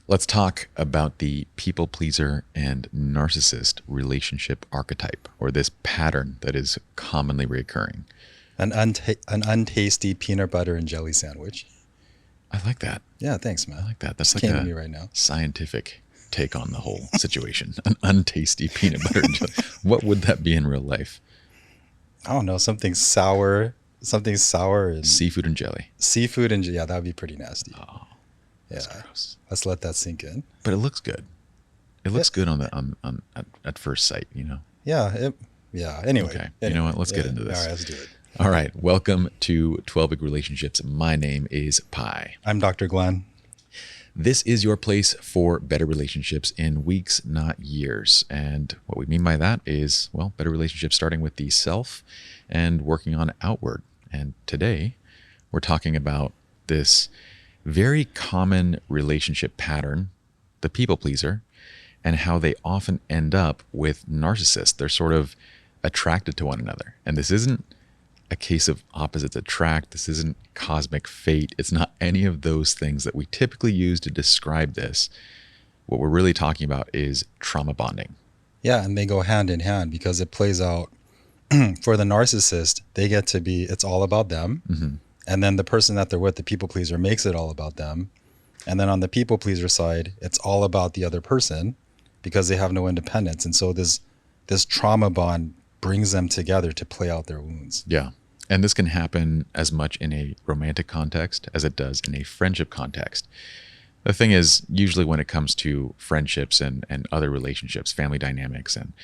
Let's talk about the people pleaser and narcissist relationship archetype, or this pattern that is commonly recurring. An untasty peanut butter and jelly sandwich. I like that. Yeah, thanks, man. I like that. That's Just like came a to me right now. scientific take on the whole situation. An untasty peanut butter and jelly. What would that be in real life? I don't know, something sour and Seafood and jelly. seafood and yeah, that would be pretty nasty. Oh, Yeah, that's gross. let's let that sink in. But it looks good. It looks good at first sight, you know. Yeah, Anyway, Okay. You know what? Let's get into this. All right, let's do it. All right. Welcome to 12 Big Relationships. My name is Pye. I'm Dr. Glen. This is your place for better relationships in weeks, not years. And what we mean by that is, well, better relationships starting with the self and working on outward. And today we're talking about this very common relationship pattern, the people pleaser, and how they often end up with narcissists. They're sort of attracted to one another. And this isn't a case of opposites attract. This isn't cosmic fate. It's not any of those things that we typically use to describe this. What we're really talking about is trauma bonding. Yeah, and they go hand in hand because it plays out for the narcissist. They get to be, it's all about them. Mm-hmm. And then the person that they're with, the people pleaser, makes it all about them. And then on the people pleaser side, it's all about the other person because they have no independence. And so this trauma bond brings them together to play out their wounds. Yeah. And this can happen as much in a romantic context as it does in a friendship context. The thing is, usually when it comes to friendships and other relationships, family dynamics, and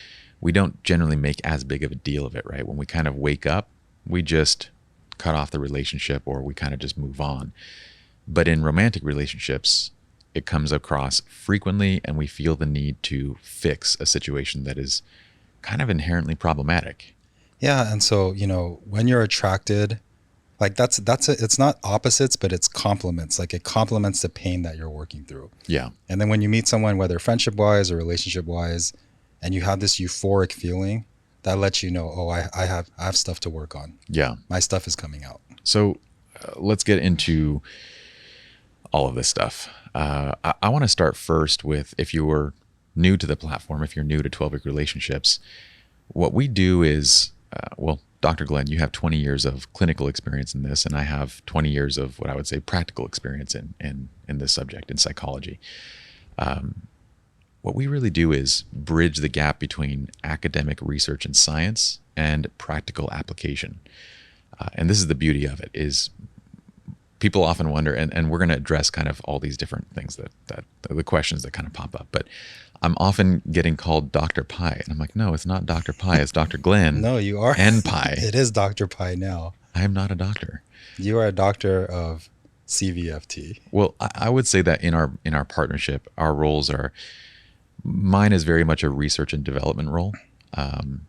we don't generally make as big of a deal of it, right? When we kind of wake up, we just cut off the relationship or we kind of just move on. But in romantic relationships, it comes across frequently and we feel the need to fix a situation that is kind of inherently problematic. Yeah, and so, when you're attracted, like it's not opposites, but it's complements. Like it complements the pain that you're working through. Yeah. And then when you meet someone, whether friendship-wise or relationship-wise, and you have this euphoric feeling, that lets you know, oh, I have stuff to work on. Yeah. My stuff is coming out. So let's get into all of this stuff. I want to start first with, if you were new to the platform, if you're new to 12 Week Relationships, what we do is, Dr. Glen, you have 20 years of clinical experience in this, and I have 20 years of what I would say practical experience in this subject, in psychology. What we really do is bridge the gap between academic research and science and practical application. And this is the beauty of it, is people often wonder, and we're going to address kind of all these different things that the questions that kind of pop up, but I'm often getting called Dr. Pye. And I'm like, no, it's not Dr. Pye, it's Dr. Glen. No, you are. And Pye. It is Dr. Pye now. I am not a doctor. You are a doctor of CVFT. Well, I would say that in our partnership, our roles are, mine is very much a research and development role. I'm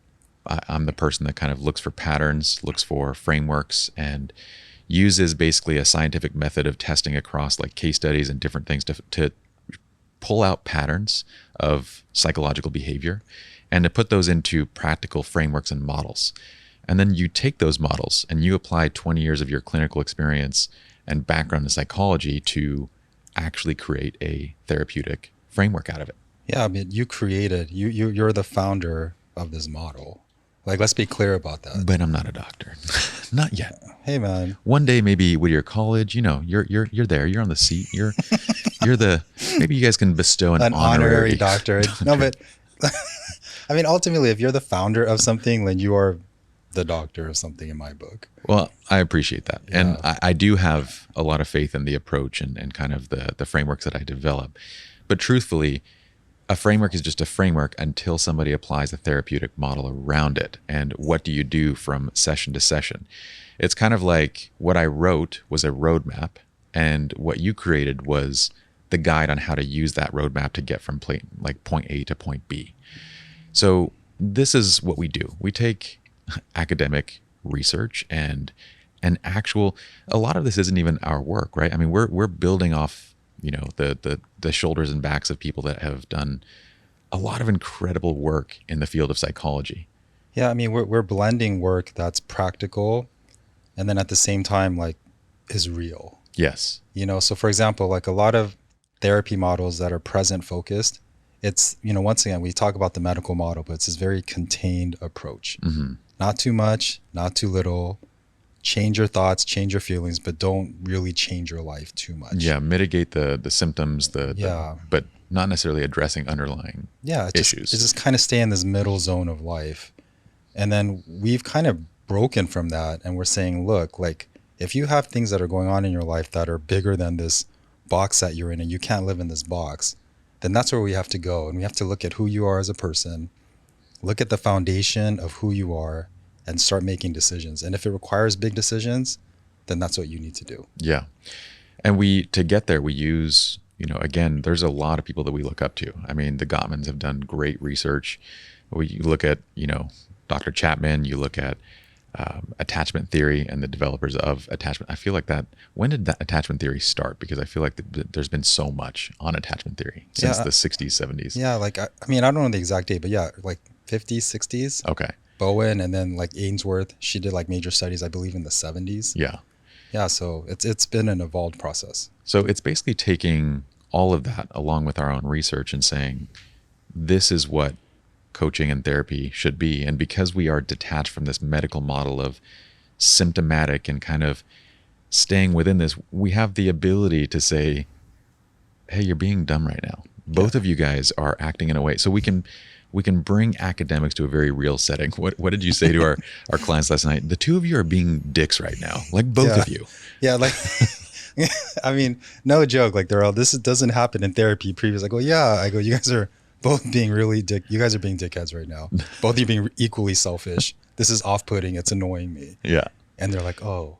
the person that kind of looks for patterns, looks for frameworks, and uses basically a scientific method of testing across like case studies and different things to pull out patterns of psychological behavior and to put those into practical frameworks and models. And then you take those models and you apply 20 years of your clinical experience and background in psychology to actually create a therapeutic framework out of it. Yeah, I mean, you're the founder of this model. Like, let's be clear about that. But I'm not a doctor. Not yet. Hey, man. One day, maybe with your college, you're there. You're on the seat. You're maybe you guys can bestow an honorary doctorate. No, but I mean, ultimately, if you're the founder of something, then you are the doctor of something in my book. Well, I appreciate that. Yeah. And I do have a lot of faith in the approach and kind of the frameworks that I develop. But truthfully, a framework is just a framework until somebody applies a therapeutic model around it. And what do you do from session to session? It's kind of like what I wrote was a roadmap, and what you created was the guide on how to use that roadmap to get from point A to point B. So this is what we do. We take academic research and a lot of this isn't even our work, right? I mean, we're building off the shoulders and backs of people that have done a lot of incredible work in the field of psychology. Yeah, I mean, we're blending work that's practical and then at the same time, like, is real. Yes. So for example, like a lot of therapy models that are present focused, it's, once again, we talk about the medical model, but it's this very contained approach. Mm-hmm. Not too much, not too little. Change your thoughts, change your feelings, but don't really change your life too much. Yeah, mitigate the symptoms, but not necessarily addressing underlying issues. It's just kind of stay in this middle zone of life. And then we've kind of broken from that, and we're saying, look, like, if you have things that are going on in your life that are bigger than this box that you're in, and you can't live in this box, then that's where we have to go. And we have to look at who you are as a person, look at the foundation of who you are, and start making decisions. And if it requires big decisions, then that's what you need to do. Yeah. And to get there, we use, again, there's a lot of people that we look up to. I mean, the Gottmans have done great research. You look at, Dr. Chapman, you look at attachment theory and the developers of attachment. I feel like when did that attachment theory start? Because I feel like there's been so much on attachment theory since the 60s, 70s. Yeah, like, I don't know the exact date, but yeah, like 50s, 60s. Okay. Bowen, and then like Ainsworth, she did like major studies, I believe, in the 70s. Yeah, so it's been an evolved process. So it's basically taking all of that along with our own research and saying, this is what coaching and therapy should be. And because we are detached from this medical model of symptomatic and kind of staying within this, we have the ability to say, hey, you're being dumb right now. Both of you guys are acting in a way. So we can bring academics to a very real setting. What did you say to our clients last night? The two of you are being dicks right now, like both of you. Yeah, like, I mean, no joke. Like, this doesn't happen in therapy. Previous, I go, you guys are both being really you guys are being dickheads right now. Both of you being equally selfish. This is off-putting. It's annoying me. Yeah. And they're like, oh.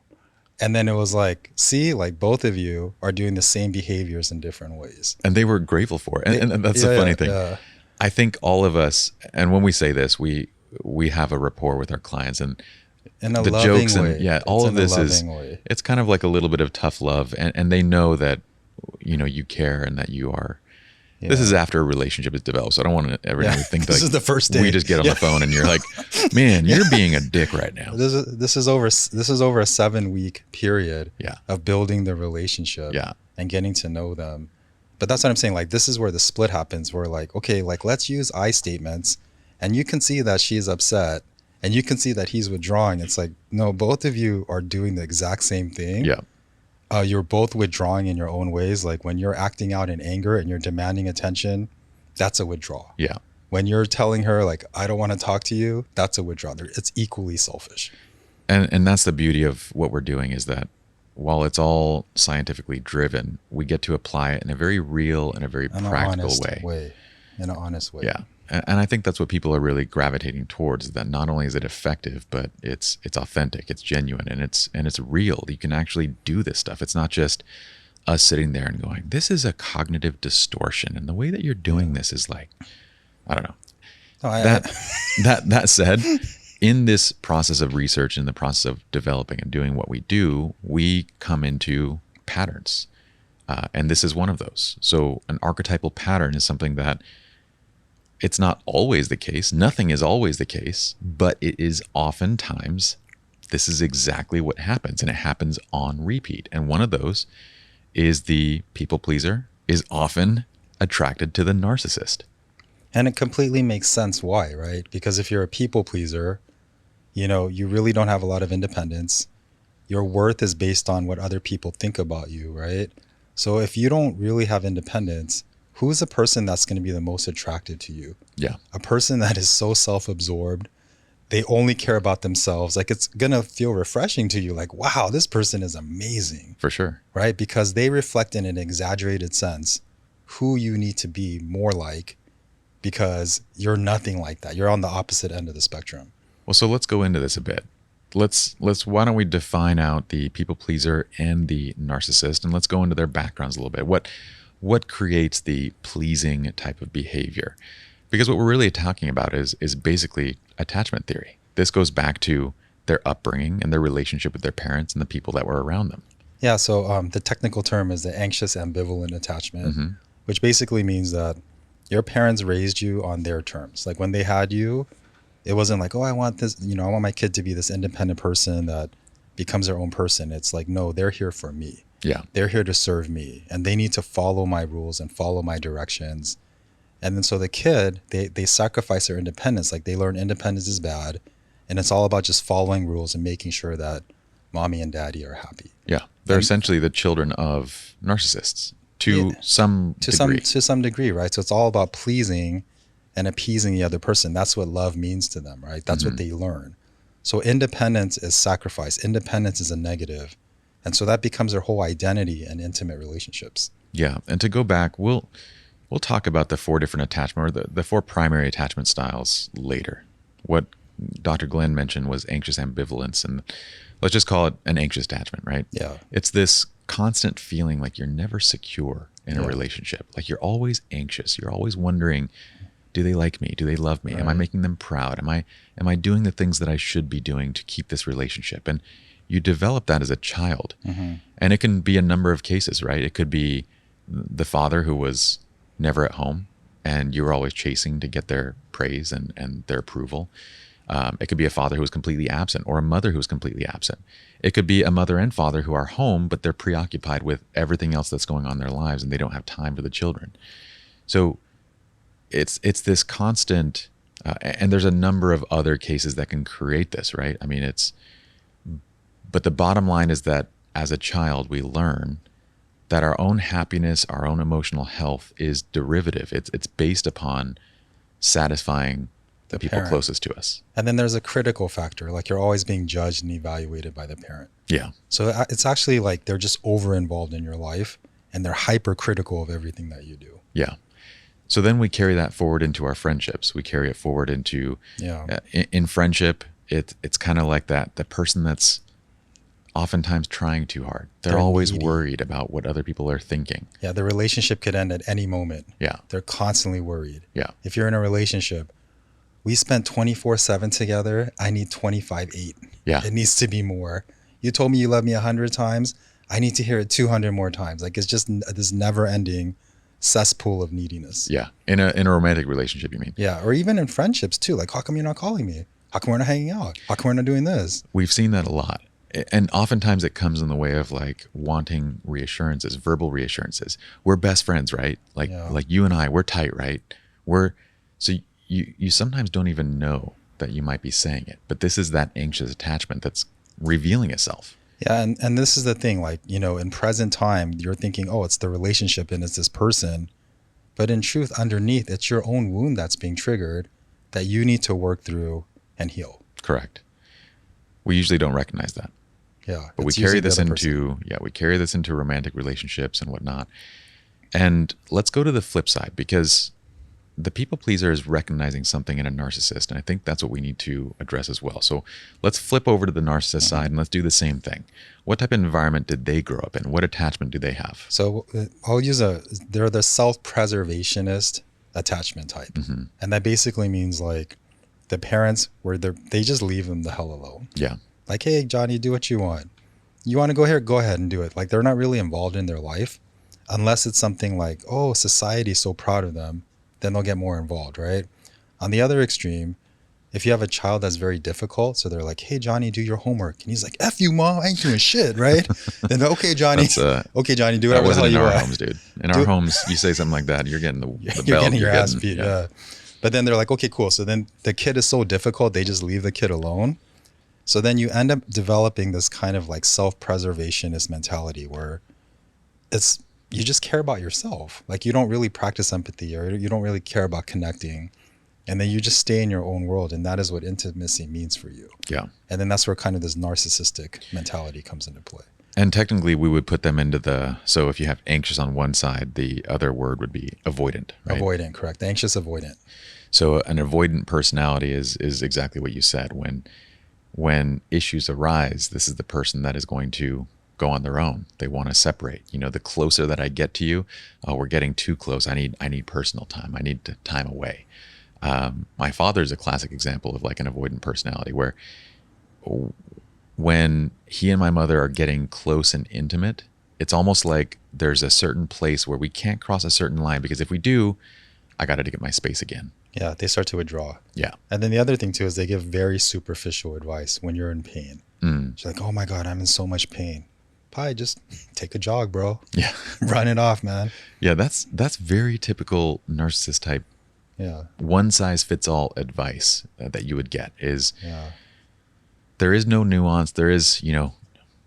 And then it was like, see, like both of you are doing the same behaviors in different ways. And they were grateful for it. And that's the funny thing. Yeah. I think all of us, and when we say this, we have a rapport with our clients, and in a the jokes way. And all of this it's kind of like a little bit of tough love, and they know that you care and that you are. Yeah. This is after a relationship is developed, so I don't want to ever think this like is the first day. We just get on the phone and you're like, man, you're being a dick right now. This is over a 7-week period of building the relationship and getting to know them. But that's what I'm saying. Like, this is where the split happens. Where like, okay, like let's use I statements, and you can see that she's upset, and you can see that he's withdrawing. It's like, no, both of you are doing the exact same thing. Yeah. You're both withdrawing in your own ways. Like when you're acting out in anger and you're demanding attention, that's a withdrawal. Yeah. When you're telling her like, I don't want to talk to you, that's a withdrawal. It's equally selfish. And that's the beauty of what we're doing, is that while it's all scientifically driven, we get to apply it in a very real and a very practical way. In an honest way. Yeah. And I think that's what people are really gravitating towards, that not only is it effective, but it's authentic, it's genuine, and it's real. You can actually do this stuff. It's not just us sitting there and going, this is a cognitive distortion. And the way that you're doing this is like, I don't know. That said, in this process of research, in the process of developing and doing what we do, we come into patterns. And this is one of those. So an archetypal pattern is something that it's not always the case. Nothing is always the case, but it is oftentimes, this is exactly what happens, and it happens on repeat. And one of those is the people pleaser is often attracted to the narcissist. And it completely makes sense why, right? Because if you're a people pleaser, you really don't have a lot of independence. Your worth is based on what other people think about you, right? So if you don't really have independence, who's the person that's going to be the most attracted to you? Yeah. A person that is so self-absorbed, they only care about themselves. Like, it's going to feel refreshing to you. Like, wow, this person is amazing. For sure. Right? Because they reflect in an exaggerated sense who you need to be more like, because you're nothing like that. You're on the opposite end of the spectrum. Well, so let's go into this a bit. Why don't we define out the people pleaser and the narcissist, and let's go into their backgrounds a little bit. What creates the pleasing type of behavior? Because what we're really talking about is basically attachment theory. This goes back to their upbringing and their relationship with their parents and the people that were around them. Yeah, so the technical term is the anxious ambivalent attachment, which basically means that your parents raised you on their terms. Like when they had you, it wasn't like, oh, I want this, I want my kid to be this independent person that becomes their own person. It's like, no, they're here for me. Yeah. They're here to serve me, and they need to follow my rules and follow my directions. And then so the kid, they sacrifice their independence. Like they learn independence is bad, and it's all about just following rules and making sure that mommy and daddy are happy. Yeah. They're And- essentially the children of narcissists to Yeah. some degree. To some degree, right? So it's all about pleasing and appeasing the other person. That's what love means to them, right? That's what they learn. So independence is sacrifice. Independence is a negative. And so that becomes their whole identity in intimate relationships. Yeah. And to go back, we'll talk about the 4 different attachment, or the 4 primary attachment styles later. What Dr. Glen mentioned was anxious ambivalence, and let's just call it an anxious attachment, right? Yeah. It's this constant feeling like you're never secure in a Yeah. relationship. Like you're always anxious. You're always wondering, do they like me? Do they love me? Am I Right. making them proud? Am I doing the things that I should be doing to keep this relationship? And you develop that as a child. And it can be a number of cases, right? It could be the father who was never at home and you were always chasing to get their praise and their approval. It could be a father who was completely absent, or a mother who was completely absent. It could be a mother and father who are home, but they're preoccupied with everything else that's going on in their lives and they don't have time for the children. So it's this constant, and there's a number of other cases that can create this, right? I mean, but the bottom line is that as a child, we learn that our own happiness, our own emotional health is derivative. It's based upon satisfying the people parent. closest to us. And then there's a critical factor, like you're always being judged and evaluated by the parent. Yeah. So it's actually like they're just over involved in your life and they're hypercritical of everything that you do. Yeah. So then we carry that forward into our friendships. We carry it forward into, in friendship, it's kind of like that, the person that's oftentimes trying too hard. They're always needy. worried about what other people are thinking. Yeah, the relationship could end at any moment. Yeah. They're constantly worried. Yeah. If you're in a relationship, we spent 24/7 together. I need 25/8. Yeah. It needs to be more. You told me you love me 100 times. I need to hear it 200 more times. Like it's just this never ending cesspool of neediness. Yeah. In a romantic relationship, you mean? Yeah. Or even in friendships too. Like, how come you're not calling me? How come we're not hanging out? How come we're not doing this? We've seen that a lot. And oftentimes it comes in the way of like wanting reassurances, verbal reassurances. We're best friends, right? Like you and I, we're tight, right? So you sometimes don't even know that you might be saying it, but this is that anxious attachment that's revealing itself. Yeah. And this is the thing, like, in present time, you're thinking, oh, it's the relationship and it's this person. But in truth, underneath, it's your own wound that's being triggered that you need to work through and heal. Correct. We usually don't recognize that. Yeah. But we carry this into romantic relationships and whatnot. And let's go to the flip side, because the people pleaser is recognizing something in a narcissist. And I think that's what we need to address as well. So let's flip over to the narcissist side and let's do the same thing. What type of environment did they grow up in? What attachment do they have? So they're the self-preservationist attachment type. And that basically means like the parents they just leave them the hell alone. Yeah. Like, hey, Johnny, do what you want. You want to go here? Go ahead and do it. Like they're not really involved in their life unless it's something like, oh, society's so proud of them. Then they'll get more involved, right? On the other extreme, if you have a child that's very difficult, so they're like, hey, Johnny, do your homework. And he's like, F you, Mom, I ain't doing shit, right? Then, okay, Johnny, do whatever the hell you want. That wasn't in our homes, dude. In our homes, you say something like that, you're getting the belt. You're getting your ass beat, yeah. But then they're like, okay, cool. So then the kid is so difficult, they just leave the kid alone. So then you end up developing this kind of like self-preservationist mentality where you just care about yourself. Like you don't really practice empathy or you don't really care about connecting. And then you just stay in your own world. And that is what intimacy means for you. Yeah. And then that's where kind of this narcissistic mentality comes into play. And technically we would put them into so if you have anxious on one side, the other word would be avoidant, right? Avoidant, correct. Anxious avoidant. So an avoidant personality is exactly what you said. When issues arise, this is the person that is going to go on their own. They want to separate. The closer that I get to you, we're getting too close. I need personal time. I need time away. My father is a classic example of like an avoidant personality where when he and my mother are getting close and intimate, it's almost like there's a certain place where we can't cross a certain line, because if we do, I got to get my space again. Yeah, they start to withdraw. Yeah. And then the other thing too is they give very superficial advice when you're in pain. She's like, oh my God, I'm in so much pain. Pye, just take a jog, bro. Yeah. Run it off, man. Yeah, that's very typical narcissist type. Yeah. One size fits all advice that you would get is Yeah. there is no nuance. There is,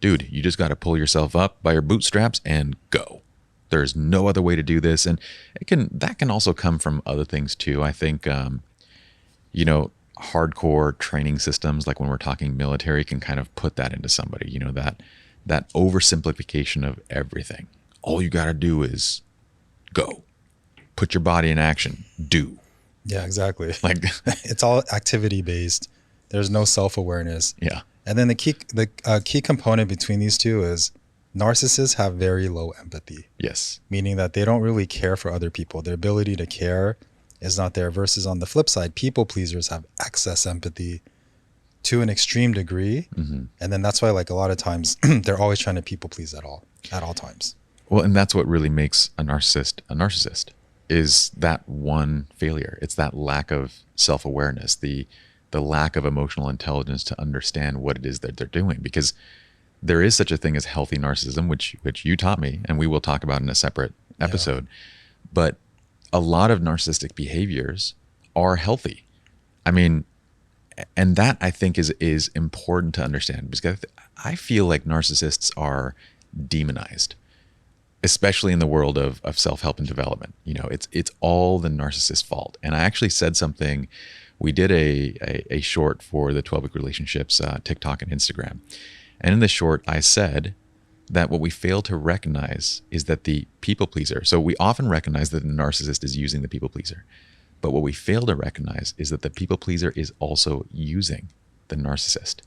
dude, you just got to pull yourself up by your bootstraps and go. There's no other way to do this. And that can also come from other things too. I think, hardcore training systems, like when we're talking military, can kind of put that into somebody, that oversimplification of everything. All you got to do is go, put your body in action, do. Yeah, exactly. Like it's all activity based. There's no self-awareness. Yeah. And then the key component between these two is narcissists have very low empathy. Yes. Meaning that they don't really care for other people. Their ability to care is not there. Versus on the flip side, people pleasers have excess empathy to an extreme degree. Mm-hmm. And then that's why, like, a lot of times they're always trying to people please at all times. Well, and that's what really makes a narcissist is that one failure. It's that lack of self-awareness, the lack of emotional intelligence to understand what it is that they're doing. Because there is such a thing as healthy narcissism, which you taught me, and we will talk about in a separate episode. Yeah. But a lot of narcissistic behaviors are healthy. I mean, and that I think is important to understand, because I feel like narcissists are demonized, especially in the world of self-help and development. It's all the narcissist's fault. And I actually said something. We did a short for the 12-week relationships, TikTok and Instagram. And in the short, I said that what we fail to recognize is that the people pleaser, so we often recognize that the narcissist is using the people pleaser, but what we fail to recognize is that the people pleaser is also using the narcissist.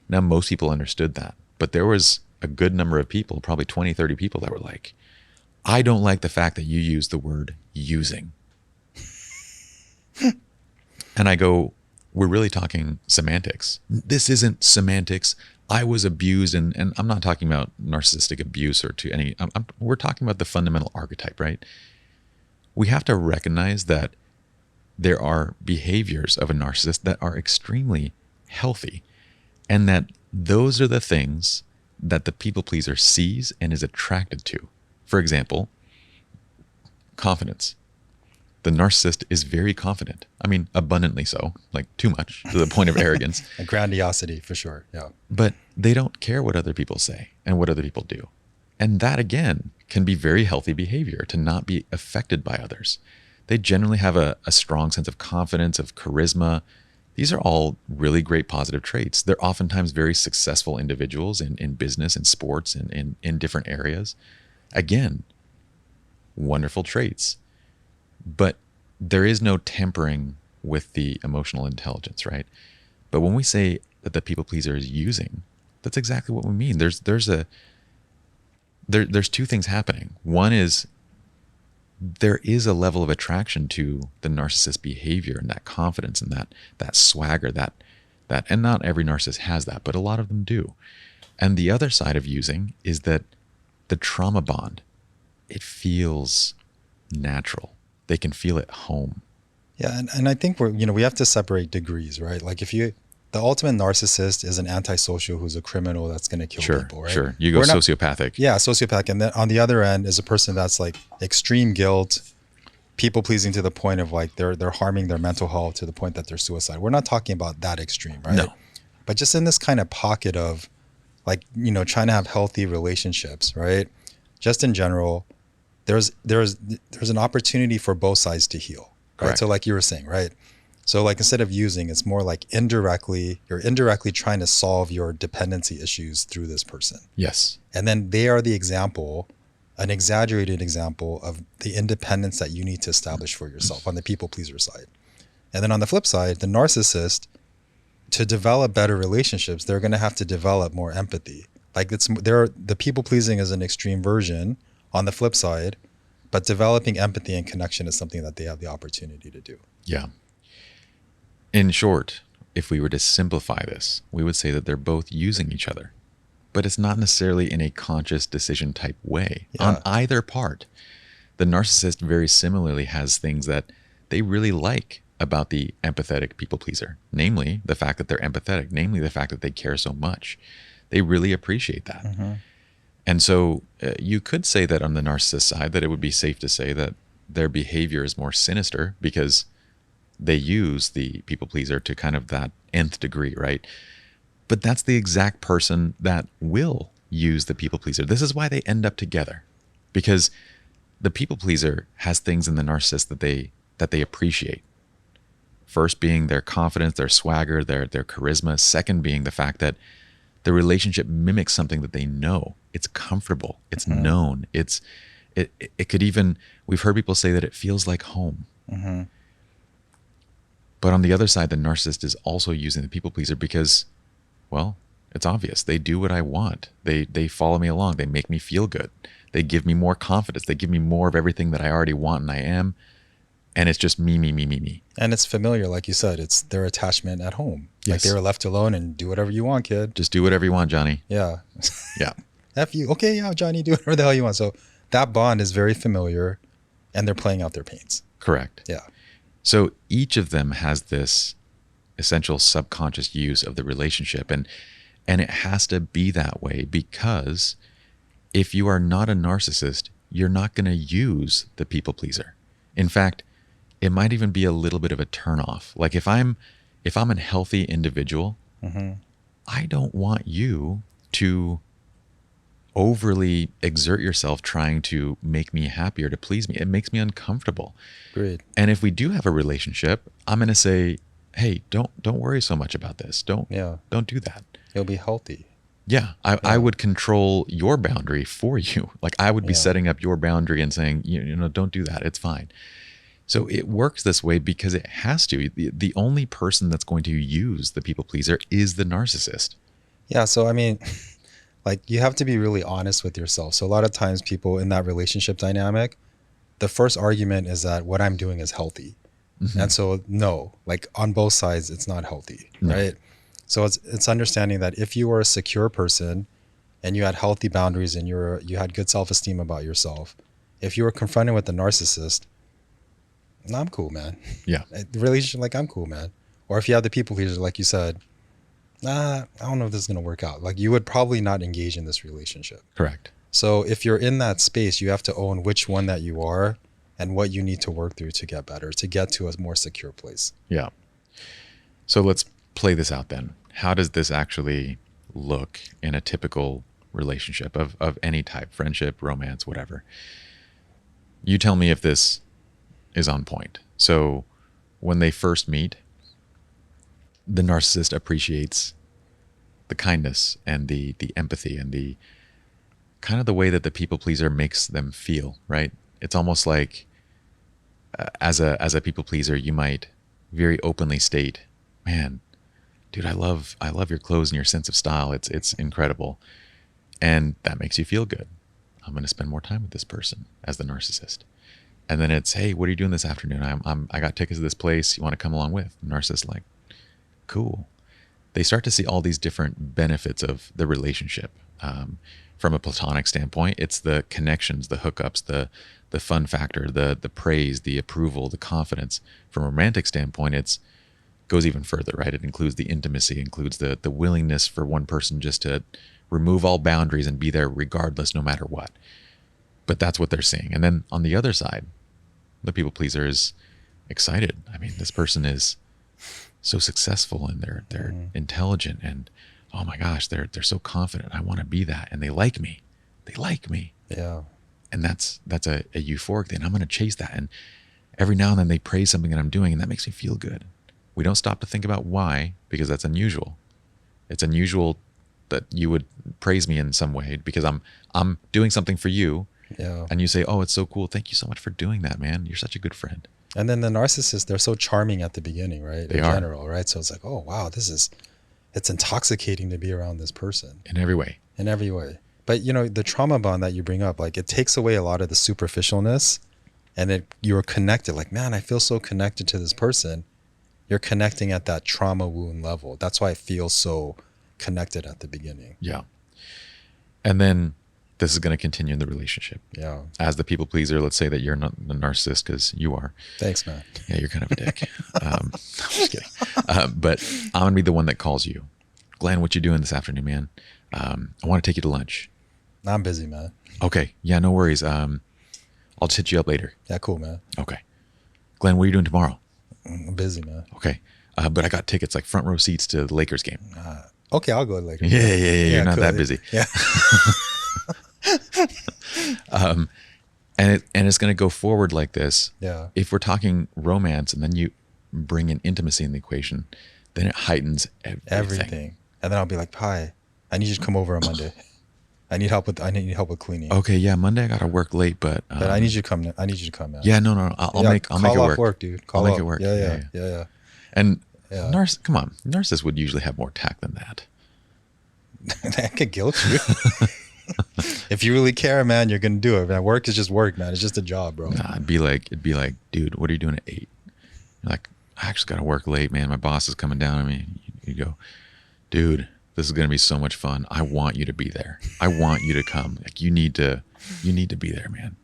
Now, most people understood that, but there was a good number of people, probably 20, 30 people that were like, I don't like the fact that you use the word using. And I go, we're really talking semantics. This isn't semantics. I was abused, and I'm not talking about narcissistic abuse or to any, we're talking about the fundamental archetype, right? We have to recognize that there are behaviors of a narcissist that are extremely healthy, and that those are the things that the people pleaser sees and is attracted to. For example, confidence. The narcissist is very confident. I mean, abundantly so, like too much to the point of arrogance. And grandiosity, for sure. Yeah. But they don't care what other people say and what other people do. And that, again, can be very healthy behavior, to not be affected by others. They generally have a strong sense of confidence, of charisma. These are all really great positive traits. They're oftentimes very successful individuals in business and sports and in different areas. Again, wonderful traits. But there is no tempering with the emotional intelligence, right? But when we say that the people pleaser is using, that's exactly what we mean. There's two things happening. One is there is a level of attraction to the narcissist behavior and that confidence and that swagger, that and not every narcissist has that, but a lot of them do. And the other side of using is that the trauma bond, it feels natural. They can feel at home. Yeah, and I think we have to separate degrees, right? Like the ultimate narcissist is an antisocial who's a criminal that's going to kill people, right? Sure. You go sociopathic. Yeah, sociopathic. And then on the other end is a person that's like extreme guilt, people pleasing to the point of like they're harming their mental health to the point that they're suicide. We're not talking about that extreme, right? No. But just in this kind of pocket of like, trying to have healthy relationships, right? Just in general, there's an opportunity for both sides to heal, right? Correct. So like you were saying, right? So like instead of using, it's more like you're indirectly trying to solve your dependency issues through this person. Yes. And then they are the example, an exaggerated example of the independence that you need to establish for yourself on the people pleaser side. And then on the flip side, the narcissist, to develop better relationships, they're going to have to develop more empathy. Like the people pleasing is an extreme version on the flip side, but developing empathy and connection is something that they have the opportunity to do. Yeah. In short, if we were to simplify this, we would say that they're both using each other, but it's not necessarily in a conscious decision type way on either part. The narcissist very similarly has things that they really like about the empathetic people pleaser, namely the fact that they're empathetic, namely the fact that they care so much. They really appreciate that. Mm-hmm. And so you could say that on the narcissist side, that it would be safe to say that their behavior is more sinister because they use the people pleaser to kind of that nth degree, right? But that's the exact person that will use the people pleaser. This is why they end up together, because the people pleaser has things in the narcissist that they appreciate. First being their confidence, their swagger, their charisma. Second being the fact that the relationship mimics something that they know. It's comfortable. It's known. It could even, we've heard people say that it feels like home. But on the other side, the narcissist is also using the people pleaser because, well, it's obvious. They do what I want. They follow me along. They make me feel good. They give me more confidence. They give me more of everything that I already want and I am. And it's just me. And it's familiar, like you said. It's their attachment at home. Yes. Like they were left alone and do whatever you want, kid. Just do whatever you want, Johnny. Yeah. Yeah. F you. Okay, yeah, Johnny, do whatever the hell you want. So that bond is very familiar and they're playing out their pains. Correct. Yeah. So each of them has this essential subconscious use of the relationship. And it has to be that way because if you are not a narcissist, you're not going to use the people pleaser. In fact, it might even be a little bit of a turnoff. Like if I'm a healthy individual, I don't want you to overly exert yourself trying to make me happier, to please me. It makes me uncomfortable. Great. And if we do have a relationship, I'm going to say, hey, don't worry so much about this. Don't do that. You'll be healthy. Yeah. I would control your boundary for you. Like I would be setting up your boundary and saying, you know, don't do that. It's fine. So it works this way because it has to. The only person that's going to use the people pleaser is the narcissist. Yeah. So, I mean, like you have to be really honest with yourself. So a lot of times people in that relationship dynamic, the first argument is that what I'm doing is healthy. And so no, like on both sides, it's not healthy, right? So it's understanding that if you were a secure person and you had healthy boundaries and you had good self-esteem about yourself, if you were confronted with a narcissist, I'm cool, man. Yeah. The relationship, like I'm cool, man. Or if you have the people pleaser, like you said, I don't know if this is going to work out. Like you would probably not engage in this relationship. Correct. So if you're in that space, you have to own which one that you are and what you need to work through to get better, to get to a more secure place. Yeah. So let's play this out then. How does this actually look in a typical relationship of any type, friendship, romance, whatever? You tell me if this is on point. So when they first meet, the narcissist appreciates the kindness and the empathy and the kind of the way that the people pleaser makes them feel, right? It's almost like as a people pleaser, you might very openly state, man, dude, I love your clothes and your sense of style. It's incredible. And that makes you feel good. I'm going to spend more time with this person as the narcissist. And then it's, hey, what are you doing this afternoon? I got tickets to this place. You want to come along with? The narcissist like, cool. They start to see all these different benefits of the relationship. From a platonic standpoint, it's the connections, the hookups, the fun factor, the praise, the approval, the confidence. From a romantic standpoint, it's goes even further, right? It includes the intimacy, includes the willingness for one person just to remove all boundaries and be there regardless, no matter what. But that's what they're seeing. And then on the other side, the people pleaser is excited. I mean, this person is so successful and they're intelligent and oh my gosh, they're so confident. I want to be that. And they like me. They like me. Yeah. And that's a euphoric thing. I'm going to chase that. And every now and then they praise something that I'm doing and that makes me feel good. We don't stop to think about why, because that's unusual. It's unusual that you would praise me in some way because I'm doing something for you. Yeah. And you say, oh, it's so cool. Thank you so much for doing that, man. You're such a good friend. And then the narcissists, they're so charming at the beginning, right? They in are. general, right? So it's like, oh, wow, it's intoxicating to be around this person. In every way. In every way. But, you know, the trauma bond that you bring up, like it takes away a lot of the superficialness and you're connected. Like, man, I feel so connected to this person. You're connecting at that trauma wound level. That's why it feels so connected at the beginning. Yeah. And then this is going to continue in the relationship. Yeah. As the people pleaser, let's say that you're not the narcissist because you are. Thanks, man. Yeah, you're kind of a dick. I'm just kidding. But I'm going to be the one that calls you. Glenn, what you doing this afternoon, man? I want to take you to lunch. I'm busy, man. Okay. Yeah, no worries. I'll just hit you up later. Yeah, cool, man. Okay. Glenn, what are you doing tomorrow? I'm busy, man. Okay. But I got tickets, like front row seats to the Lakers game. Okay, I'll go later. Yeah. You're not cool. that busy. Yeah. And it's going to go forward like this. Yeah. If we're talking romance and then you bring in intimacy in the equation, then it heightens everything. And then I'll be like, Pye, I need you to come over on Monday. I need help with cleaning. Okay, yeah, Monday I got to work late, but But I need you to come. I need you to come, man. yeah, no. I'll make it off work. Dude. I'll make it work. Yeah. And Yeah. come on, narcissists would usually have more tact than that. That could guilt you. If you really care, man, you're gonna do it, man. Work is just work, man. It's just a job, bro. Nah, it'd be like, dude, what are you doing at 8? You're like, I actually got to work late, man. My boss is coming down on me. You go, dude, this is gonna be so much fun. I want you to be there. I want you to come. Like you need to be there, man.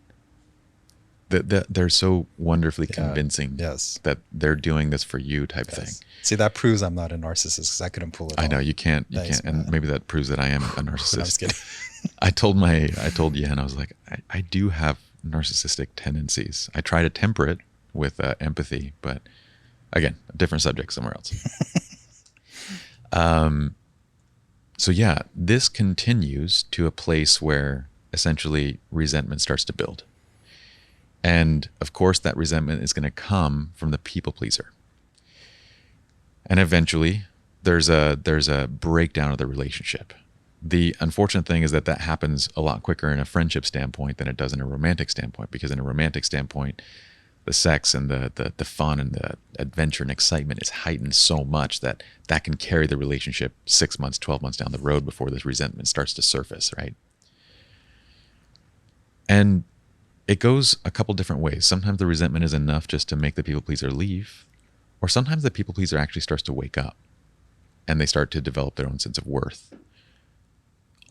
They're so wonderfully convincing. Yes. That they're doing this for you, type thing. See, that proves I'm not a narcissist because I couldn't pull it off. I know you can't, Thanks, and man. maybe that proves that I am a narcissist. I'm just kidding. I told Yen, I was like, I do have narcissistic tendencies. I try to temper it with empathy, but again, a different subject somewhere else. So yeah, this continues to a place where essentially resentment starts to build. And of course, that resentment is going to come from the people pleaser. And eventually, there's a breakdown of the relationship. The unfortunate thing is that happens a lot quicker in a friendship standpoint than it does in a romantic standpoint, because in a romantic standpoint, the sex and the fun and the adventure and excitement is heightened so much that can carry the relationship 6 months, 12 months down the road before this resentment starts to surface, right? And it goes a couple different ways. Sometimes the resentment is enough just to make the people pleaser leave, or sometimes the people pleaser actually starts to wake up and they start to develop their own sense of worth.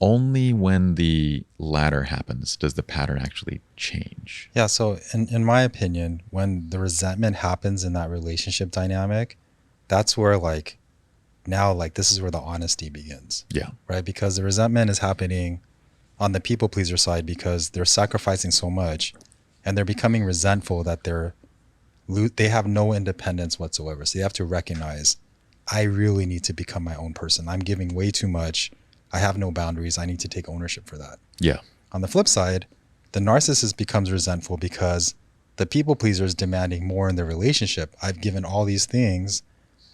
Only when the latter happens does the pattern actually change. Yeah, so in my opinion, when the resentment happens in that relationship dynamic, that's where this is where the honesty begins. Yeah. Right? Because the resentment is happening on the people pleaser side because they're sacrificing so much and they're becoming resentful that they have no independence whatsoever. So you have to recognize, I really need to become my own person. I'm giving way too much. I have no boundaries. I need to take ownership for that. Yeah. On the flip side, the narcissist becomes resentful because the people pleaser is demanding more in the relationship. I've given all these things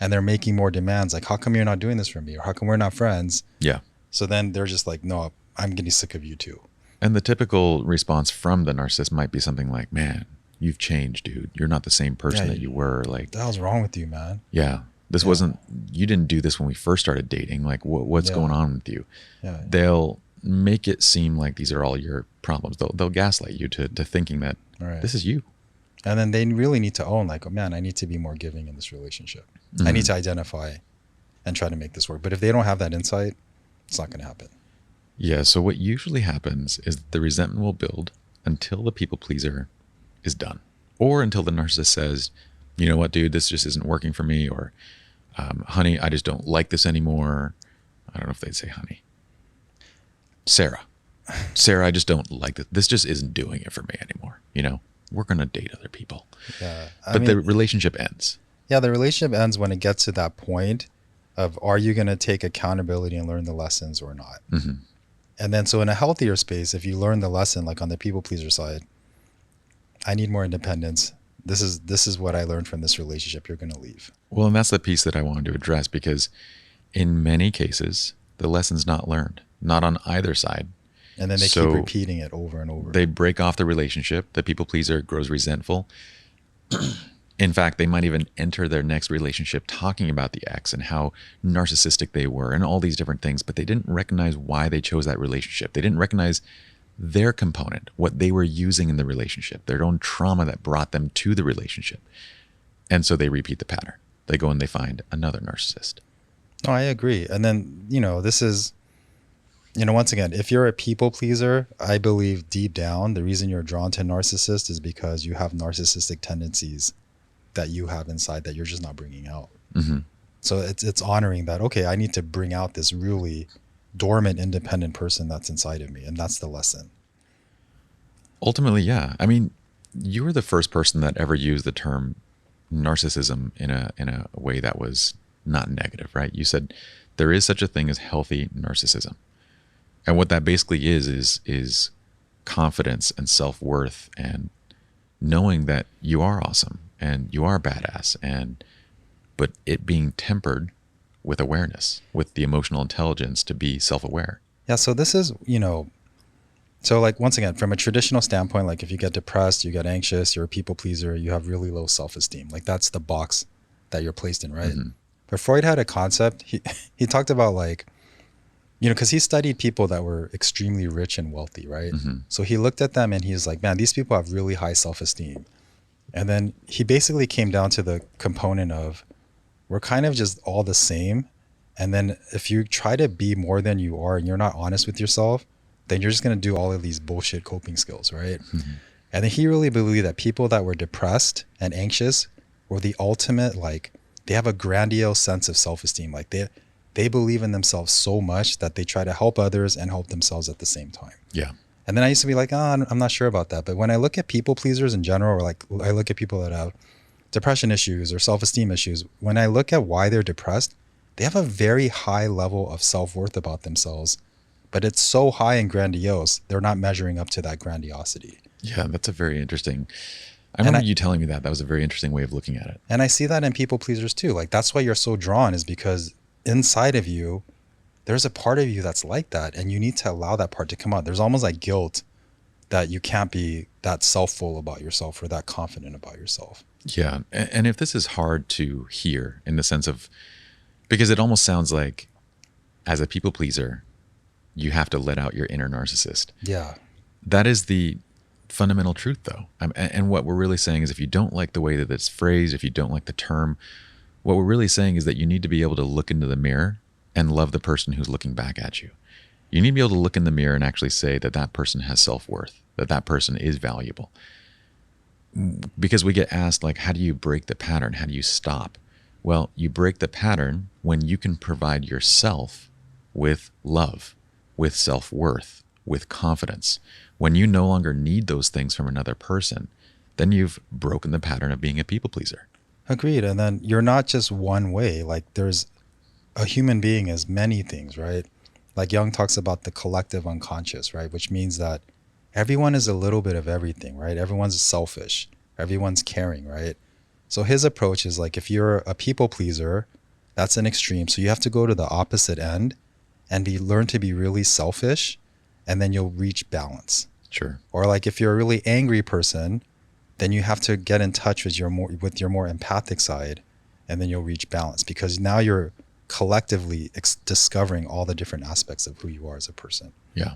and they're making more demands. Like, how come you're not doing this for me? Or how come we're not friends? Yeah. So then they're just like, no, I'm getting sick of you too. And the typical response from the narcissist might be something like, man, you've changed, dude. You're not the same person that you were. Like, what the hell's wrong with you, man? Yeah. This wasn't, you didn't do this when we first started dating. Like, what's going on with you? Yeah. They'll make it seem like these are all your problems. They'll gaslight you to thinking that this is you. And then they really need to own, like, oh man, I need to be more giving in this relationship. Mm-hmm. I need to identify and try to make this work. But if they don't have that insight, it's not going to happen. Yeah. So what usually happens is the resentment will build until the people pleaser is done, or until the narcissist says, you know what, dude, this just isn't working for me, or honey, I just don't like this anymore. I don't know if they'd say honey. Sarah, I just don't like this. This just isn't doing it for me anymore. You know, we're going to date other people. Yeah. But the relationship ends. Yeah, the relationship ends when it gets to that point of, are you going to take accountability and learn the lessons or not? Mm-hmm. And then, so in a healthier space, if you learn the lesson, like on the people pleaser side, I need more independence. This is what I learned from this relationship. You're going to leave. Well, and that's the piece that I wanted to address, because in many cases, the lesson's not learned, not on either side. And then they keep repeating it over and over. They break off the relationship. The people pleaser grows resentful. In fact, they might even enter their next relationship talking about the ex and how narcissistic they were and all these different things, but they didn't recognize why they chose that relationship. They didn't recognize their component, what they were using in the relationship, their own trauma that brought them to the relationship. And so they repeat the pattern. They go and they find another narcissist. No, I agree. And then, this is, once again, if you're a people pleaser, I believe deep down, the reason you're drawn to a narcissist is because you have narcissistic tendencies that you have inside that you're just not bringing out. Mm-hmm. So it's honoring that, okay, I need to bring out this really dormant, independent person that's inside of me. And that's the lesson. Ultimately, yeah. I mean, you were the first person that ever used the term narcissism in a way that was not negative, right? You said there is such a thing as healthy narcissism. And what that basically is confidence and self-worth and knowing that you are awesome and you are badass, but it being tempered with awareness, with the emotional intelligence to be self-aware. Yeah. So this is, so like, once again, from a traditional standpoint, like if you get depressed, you get anxious, you're a people pleaser, you have really low self-esteem. Like that's the box that you're placed in, right? Mm-hmm. But Freud had a concept. He talked about like, because he studied people that were extremely rich and wealthy, right? Mm-hmm. So he looked at them and he's like, man, these people have really high self-esteem. And then he basically came down to the component of we're kind of just all the same. And then if you try to be more than you are and you're not honest with yourself, then you're just going to do all of these bullshit coping skills, right? Mm-hmm. And then he really believed that people that were depressed and anxious were the ultimate, like, they have a grandiose sense of self-esteem. Like they believe in themselves so much that they try to help others and help themselves at the same time. Yeah. And then I used to be like, oh, I'm not sure about that. But when I look at people pleasers in general, or like I look at people that have depression issues or self-esteem issues, when I look at why they're depressed, they have a very high level of self-worth about themselves, but it's so high and grandiose, they're not measuring up to that grandiosity. Yeah, that's a very interesting. I remember you telling me that. That was a very interesting way of looking at it. And I see that in people pleasers too. Like that's why you're so drawn, is because inside of you, there's a part of you that's like that, and you need to allow that part to come out. There's almost like guilt that you can't be that self-full about yourself or that confident about yourself. Yeah. And if this is hard to hear in the sense of, because it almost sounds like as a people pleaser, you have to let out your inner narcissist. Yeah. That is the fundamental truth, though. And what we're really saying is if you don't like the way that it's phrased, if you don't like the term, what we're really saying is that you need to be able to look into the mirror and love the person who's looking back at you. You need to be able to look in the mirror and actually say that that person has self-worth, that that person is valuable. Because we get asked, like, how do you break the pattern? How do you stop? Well, you break the pattern when you can provide yourself with love, with self-worth, with confidence. When you no longer need those things from another person, then you've broken the pattern of being a people pleaser. Agreed. And then you're not just one way. Like there's a human being as many things, right? Like Jung talks about the collective unconscious, right? Which means that everyone is a little bit of everything, right? Everyone's selfish. Everyone's caring, right? So his approach is like, if you're a people pleaser, that's an extreme. So you have to go to the opposite end and learn to be really selfish, and then you'll reach balance. Sure. Or like if you're a really angry person, then you have to get in touch with your more empathic side, and then you'll reach balance, because now you're collectively discovering all the different aspects of who you are as a person. Yeah.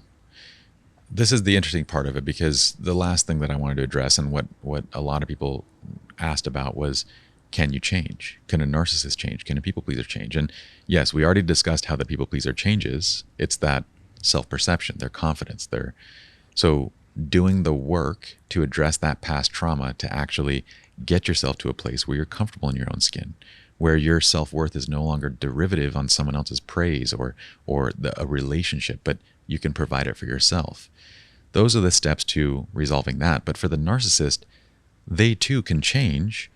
This is the interesting part of it, because the last thing that I wanted to address, and what a lot of people asked about, was, can you change? Can a narcissist change? Can a people pleaser change? And yes, we already discussed how the people pleaser changes. It's that self-perception, their confidence, so doing the work to address that past trauma, to actually get yourself to a place where you're comfortable in your own skin, where your self-worth is no longer derivative on someone else's praise or a relationship, but you can provide it for yourself. Those are the steps to resolving that. But for the narcissist, they too can change,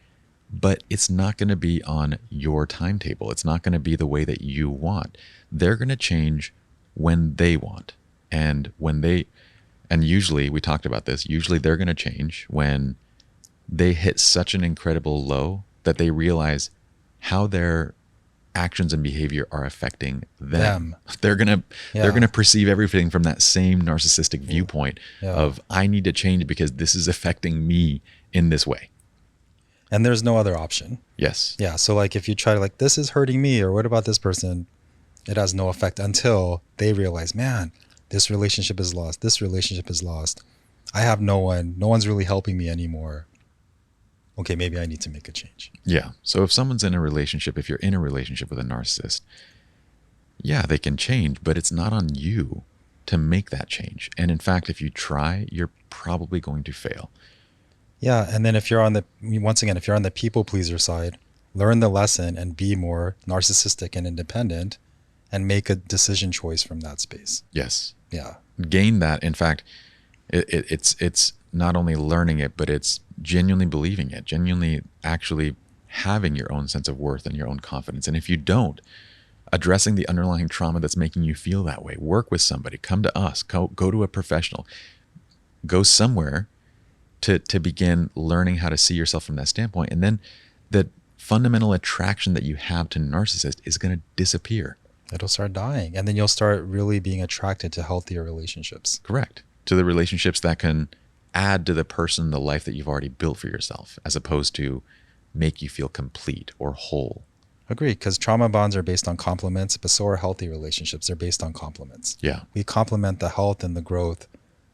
but it's not going to be on your timetable. It's not going to be the way that you want. They're going to change when they want. And usually, we talked about this, usually they're going to change when they hit such an incredible low that they realize how their actions and behavior are affecting them. They're going to perceive everything from that same narcissistic viewpoint of, I need to change because this is affecting me in this way. And there's no other option. Yes. Yeah. So like if you try to like, this is hurting me, or what about this person? It has no effect until they realize, man, this relationship is lost. This relationship is lost. I have no one. No one's really helping me anymore. Okay, maybe I need to make a change. Yeah. So if someone's in a relationship, if you're in a relationship with a narcissist, yeah, they can change, but it's not on you to make that change. And in fact, if you try, you're probably going to fail. Yeah. And then if you're on the people pleaser side, learn the lesson and be more narcissistic and independent. and make a decision choice from that space. Yes. Yeah. Gain that. In fact, it's not only learning it, but it's genuinely believing it, genuinely actually having your own sense of worth and your own confidence. And if you don't, addressing the underlying trauma that's making you feel that way, work with somebody, come to us, go to a professional, go somewhere to begin learning how to see yourself from that standpoint. And then the fundamental attraction that you have to narcissist is going to disappear. It'll start dying. And then you'll start really being attracted to healthier relationships. Correct. To the relationships that can add to the person, the life that you've already built for yourself, as opposed to make you feel complete or whole. Agree, because trauma bonds are based on compliments, but so are healthy relationships. They're based on compliments. Yeah. We complement the health and the growth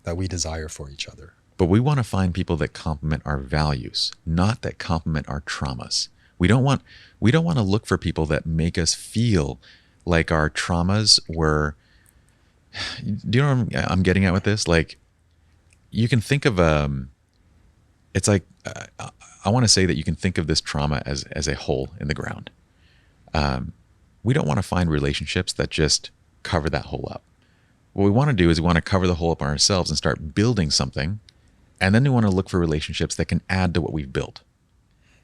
that we desire for each other. But we want to find people that complement our values, not that complement our traumas. We don't want to look for people that make us feel like our traumas were. Do you know what I'm getting at with this? Like, you can think of it's like I want to say that you can think of this trauma as a hole in the ground. We don't want to find relationships that just cover that hole up. What we want to do is we want to cover the hole up on ourselves and start building something. And then we want to look for relationships that can add to what we've built.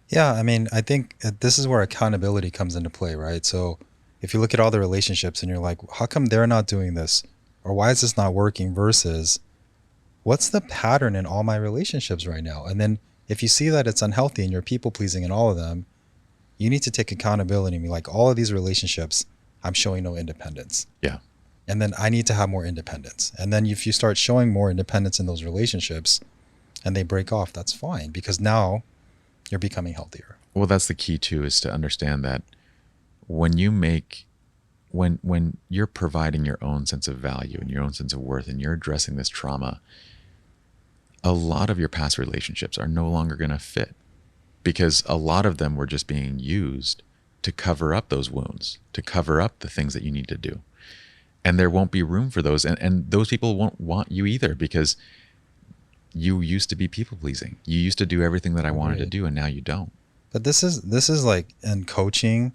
Yeah, I mean, I think this is where accountability comes into play, right? So if you look at all the relationships and you're like, how come they're not doing this? Or why is this not working? Versus, what's the pattern in all my relationships right now? And then if you see that it's unhealthy and you're people pleasing in all of them, you need to take accountability and be like, all of these relationships, I'm showing no independence. Yeah. And then I need to have more independence. And then if you start showing more independence in those relationships and they break off, that's fine, because now you're becoming healthier. Well, that's the key too, is to understand that when you're providing your own sense of value and your own sense of worth and you're addressing this trauma, a lot of your past relationships are no longer going to fit, because a lot of them were just being used to cover up those wounds, to cover up the things that you need to do. And there won't be room for those. And those people won't want you either, because you used to be people pleasing. You used to do everything that I wanted to do, and now you don't. But this is like in coaching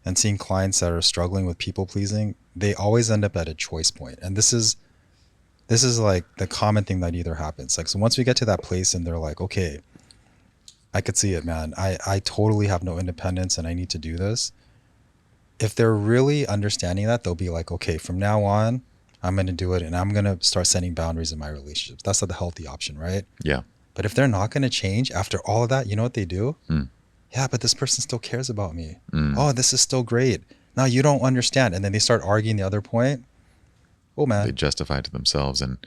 and seeing clients that are struggling with people pleasing, they always end up at a choice point. And this is like the common thing that either happens. Like, so once we get to that place and they're like, okay, I could see it, man. I totally have no independence and I need to do this. If they're really understanding that, they'll be like, okay, from now on, I'm going to do it, and I'm going to start setting boundaries in my relationships. That's the healthy option, right? Yeah. But if they're not going to change after all of that, you know what they do? Mm. Yeah, but this person still cares about me. Oh, this is still great. No, you don't understand. And then they start arguing the other point. Oh, man. They justify it to themselves. And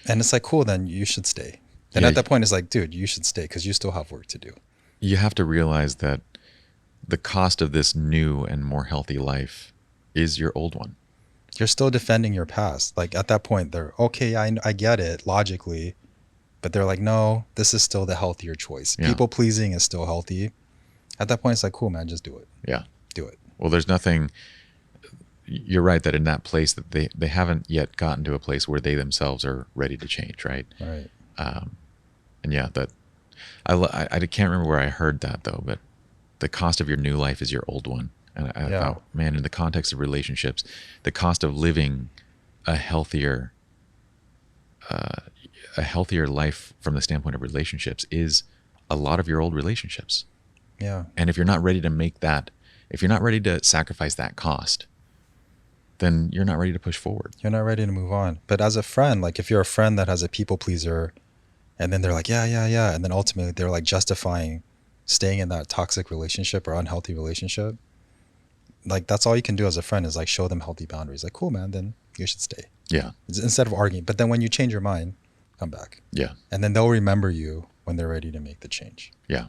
it's like, cool, then you should stay. And at that point, it's like, dude, you should stay because you still have work to do. You have to realize that the cost of this new and more healthy life is your old one. You're still defending your past. Like, at that point, they're, okay, I get it logically, but they're like, no, this is still the healthier choice. Yeah. People pleasing is still healthy. At that point, it's like, cool, man, just do it. Yeah. Do it. Well, there's nothing, you're right that in that place that they haven't yet gotten to a place where they themselves are ready to change, right? Right. And yeah, that I can't remember where I heard that though, but the cost of your new life is your old one. And I thought, man, in the context of relationships, the cost of living a healthier life from the standpoint of relationships is a lot of your old relationships. Yeah. And if you're not ready to make that, if you're not ready to sacrifice that cost, then you're not ready to push forward. You're not ready to move on. But as a friend, like if you're a friend that has a people pleaser and then they're like, yeah. And then ultimately they're like justifying staying in that toxic relationship or unhealthy relationship. Like, that's all you can do as a friend is like show them healthy boundaries. Like, cool, man, then you should stay. Yeah. Instead of arguing. But then when you change your mind, come back. Yeah. And then they'll remember you when they're ready to make the change. Yeah.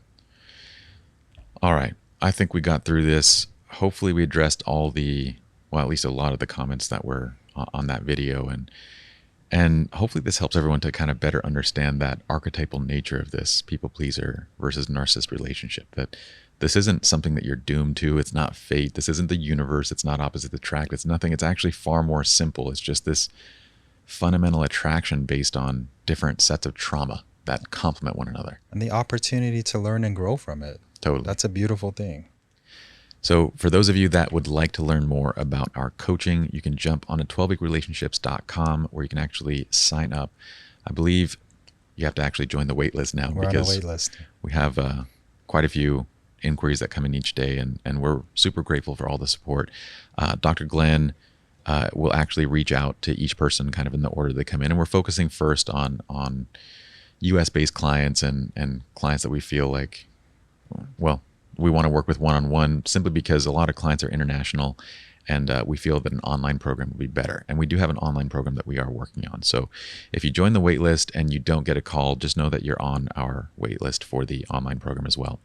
All right. I think we got through this. Hopefully we addressed at least a lot of the comments that were on that video. And hopefully this helps everyone to kind of better understand that archetypal nature of this people pleaser versus narcissist relationship. That this isn't something that you're doomed to. It's not fate. This isn't the universe. It's not opposite attract. It's nothing. It's actually far more simple. It's just this fundamental attraction based on different sets of trauma that complement one another. And the opportunity to learn and grow from it. Totally. That's a beautiful thing. So for those of you that would like to learn more about our coaching, you can jump on to 12weekrelationships.com where you can actually sign up. I believe you have to actually join the wait list now. We're on a wait list. We have quite a few inquiries that come in each day, and we're super grateful for all the support. Dr. Glen will actually reach out to each person kind of in the order they come in, and we're focusing first on US-based clients and clients that we feel like, well, we want to work with one-on-one, simply because a lot of clients are international, and we feel that an online program would be better. And we do have an online program that we are working on. So if you join the wait list and you don't get a call, just know that you're on our wait list for the online program as well.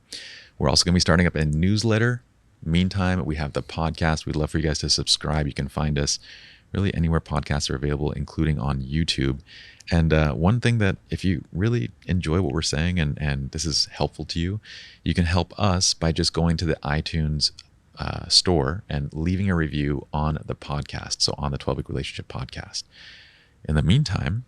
We're also going to be starting up a newsletter. Meantime, we have the podcast. We'd love for you guys to subscribe. You can find us really anywhere podcasts are available, including on YouTube. And one thing that, if you really enjoy what we're saying and this is helpful to you, you can help us by just going to the iTunes store and leaving a review on the podcast, so on the 12-Week Relationship podcast. In the meantime,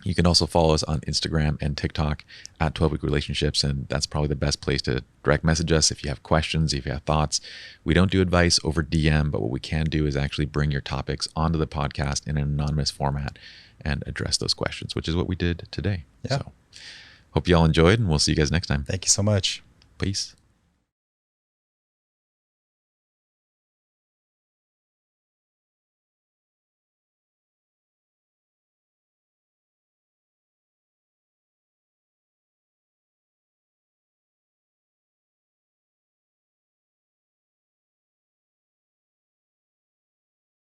you can also follow us on Instagram and TikTok at 12-Week Relationships, and that's probably the best place to direct message us if you have questions, if you have thoughts. We don't do advice over DM, but what we can do is actually bring your topics onto the podcast in an anonymous format and address those questions, which is what we did today. Yeah. So hope you all enjoyed, and we'll see you guys next time. Thank you so much. Peace.